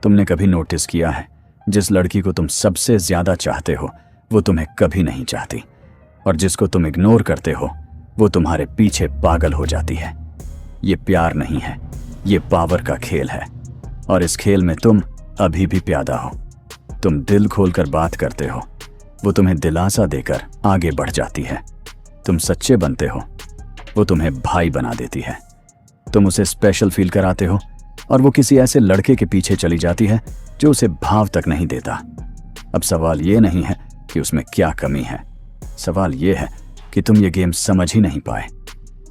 तुमने कभी नोटिस किया है, जिस लड़की को तुम सबसे ज्यादा चाहते हो वो तुम्हें कभी नहीं चाहती, और जिसको तुम इग्नोर करते हो वो तुम्हारे पीछे पागल हो जाती है। ये प्यार नहीं है, ये पावर का खेल है, और इस खेल में तुम अभी भी प्यादा हो। तुम दिल खोलकर बात करते हो, वो तुम्हें दिलासा देकर आगे बढ़ जाती है। तुम सच्चे बनते हो, वो तुम्हें भाई बना देती है। तुम उसे स्पेशल फील कराते हो, और वो किसी ऐसे लड़के के पीछे चली जाती है जो उसे भाव तक नहीं देता। अब सवाल ये नहीं है कि उसमें क्या कमी है, सवाल ये है कि तुम ये गेम समझ ही नहीं पाए।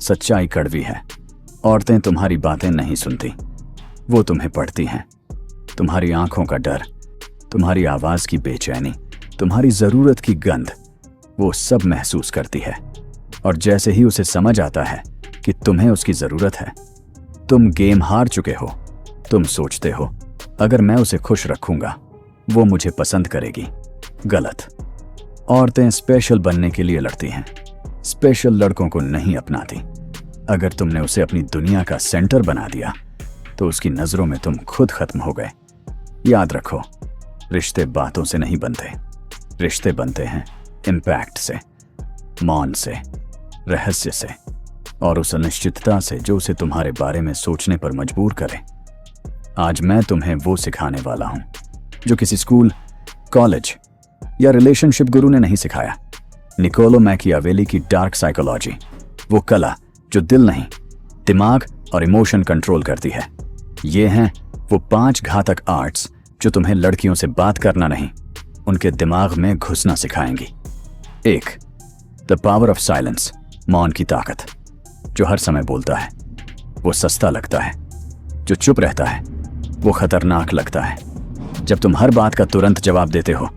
सच्चाई कड़वी है, औरतें तुम्हारी बातें नहीं सुनती, वो तुम्हें पढ़ती हैं। तुम्हारी आंखों का डर, तुम्हारी आवाज की बेचैनी, तुम्हारी जरूरत की गंध, वो सब महसूस करती है। और जैसे ही उसे समझ आता है कि तुम्हें उसकी जरूरत है, तुम गेम हार चुके हो। तुम सोचते हो अगर मैं उसे खुश रखूंगा वो मुझे पसंद करेगी। गलत। औरतें स्पेशल बनने के लिए लड़ती हैं, स्पेशल लड़कों को नहीं अपनाती। अगर तुमने उसे अपनी दुनिया का सेंटर बना दिया तो उसकी नजरों में तुम खुद खत्म हो गए। याद रखो, रिश्ते बातों से नहीं बनते, रिश्ते बनते हैं इम्पैक्ट से, मौन से, रहस्य से, और उस अनिश्चितता से जो उसे तुम्हारे बारे में सोचने पर मजबूर करे। आज मैं तुम्हें वो सिखाने वाला हूं जो किसी स्कूल, कॉलेज या रिलेशनशिप गुरु ने नहीं सिखाया। निकोलो मैकियावेली की डार्क साइकोलॉजी, वो कला जो दिल नहीं, दिमाग और इमोशन कंट्रोल करती है। ये हैं वो 5 घातक आर्ट्स जो तुम्हें लड़कियों से बात करना नहीं, उनके दिमाग में घुसना सिखाएंगी। 1. द पावर ऑफ साइलेंस, मौन की ताकत। जो हर समय बोलता है वो सस्ता लगता है, जो चुप रहता है वो खतरनाक लगता है। जब तुम हर बात का तुरंत जवाब देते हो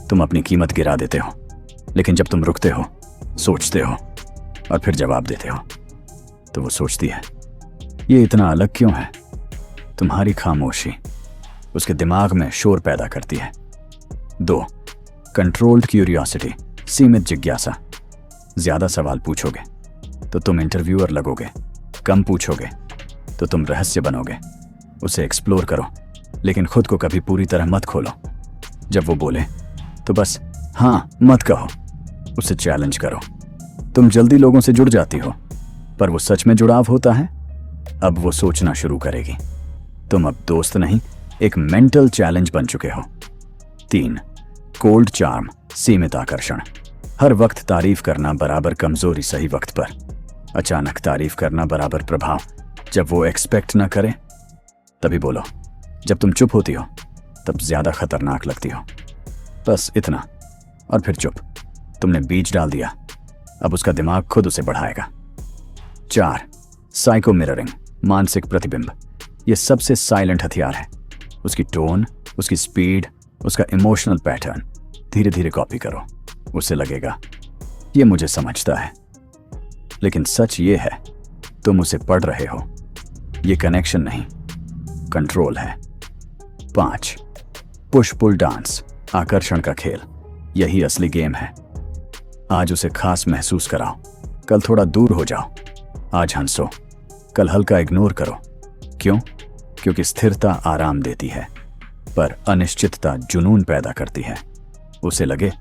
तुम अपनी कीमत गिरा देते हो, लेकिन जब तुम रुकते हो, सोचते हो और फिर जवाब देते हो तो वो सोचती है ये इतना अलग क्यों है। तुम्हारी खामोशी उसके दिमाग में शोर पैदा करती है। 2. कंट्रोल्ड क्यूरियोसिटी, सीमित जिज्ञासा। ज्यादा सवाल पूछोगे तो तुम इंटरव्यूअर लगोगे, कम पूछोगे तो तुम रहस्य बनोगे। उसे एक्सप्लोर करो, लेकिन खुद को कभी पूरी तरह मत खोलो। जब वो बोले तो बस हाँ मत कहो, उसे चैलेंज करो। तुम जल्दी लोगों से जुड़ जाती हो, पर वो सच में जुड़ाव होता है? अब वो सोचना शुरू करेगी। तुम अब दोस्त नहीं, एक मेंटल चैलेंज बन चुके हो। 3. कोल्ड चार्म, सीमित आकर्षण। हर वक्त तारीफ करना बराबर कमजोरी सही वक्त पर। अचानक तारीफ करना बराबर प्रभाव। जब वो एक्सपेक्ट ना करे तभी बोलो। जब तुम चुप होती हो तब ज्यादा खतरनाक लगती हो। बस इतना, और फिर चुप। तुमने बीज डाल दिया, अब उसका दिमाग खुद उसे बढ़ाएगा। 4. साइको मिररिंग, मानसिक प्रतिबिंब। यह सबसे साइलेंट हथियार है। उसकी टोन, उसकी स्पीड, उसका इमोशनल पैटर्न धीरे धीरे कॉपी करो। उसे लगेगा ये मुझे समझता है, लेकिन सच ये है तुम उसे पढ़ रहे हो। ये कनेक्शन नहीं, कंट्रोल है। 5. पुश पुल डांस, आकर्षण का खेल। यही असली गेम है। आज उसे खास महसूस कराओ, कल थोड़ा दूर हो जाओ। आज हंसो, कल हल्का इग्नोर करो। क्यों? क्योंकि स्थिरता आराम देती है, पर अनिश्चितता जुनून पैदा करती है। उसे लगे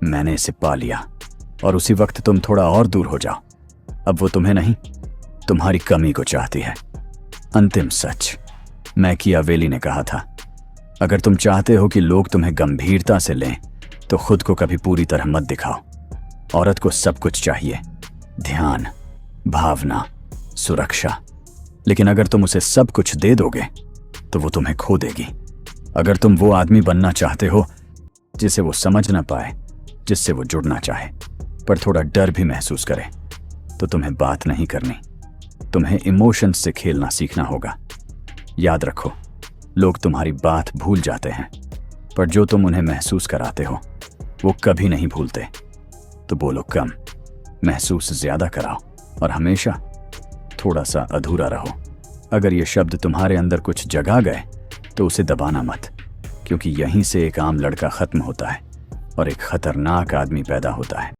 मैंने इसे पा लिया, और उसी वक्त तुम थोड़ा और दूर हो जाओ। अब वो तुम्हें नहीं, तुम्हारी कमी को चाहती है। अंतिम सच, मैकियावेली ने कहा था, अगर तुम चाहते हो कि लोग तुम्हें गंभीरता से लें तो खुद को कभी पूरी तरह मत दिखाओ। औरत को सब कुछ चाहिए, ध्यान, भावना, सुरक्षा, लेकिन अगर तुम उसे सब कुछ दे दोगे तो वो तुम्हें खो देगी। अगर तुम वो आदमी बनना चाहते हो जिसे वो समझ ना पाए, जिससे वो जुड़ना चाहे पर थोड़ा डर भी महसूस करे, तो तुम्हें बात नहीं करनी, तुम्हें इमोशंस से खेलना सीखना होगा। याद रखो, लोग तुम्हारी बात भूल जाते हैं, पर जो तुम उन्हें महसूस कराते हो वो कभी नहीं भूलते। तो बोलो कम, महसूस ज्यादा कराओ, और हमेशा थोड़ा सा अधूरा रहो। अगर ये शब्द तुम्हारे अंदर कुछ जगा गए तो उसे दबाना मत, क्योंकि यहीं से एक आम लड़का खत्म होता है और एक खतरनाक आदमी पैदा होता है।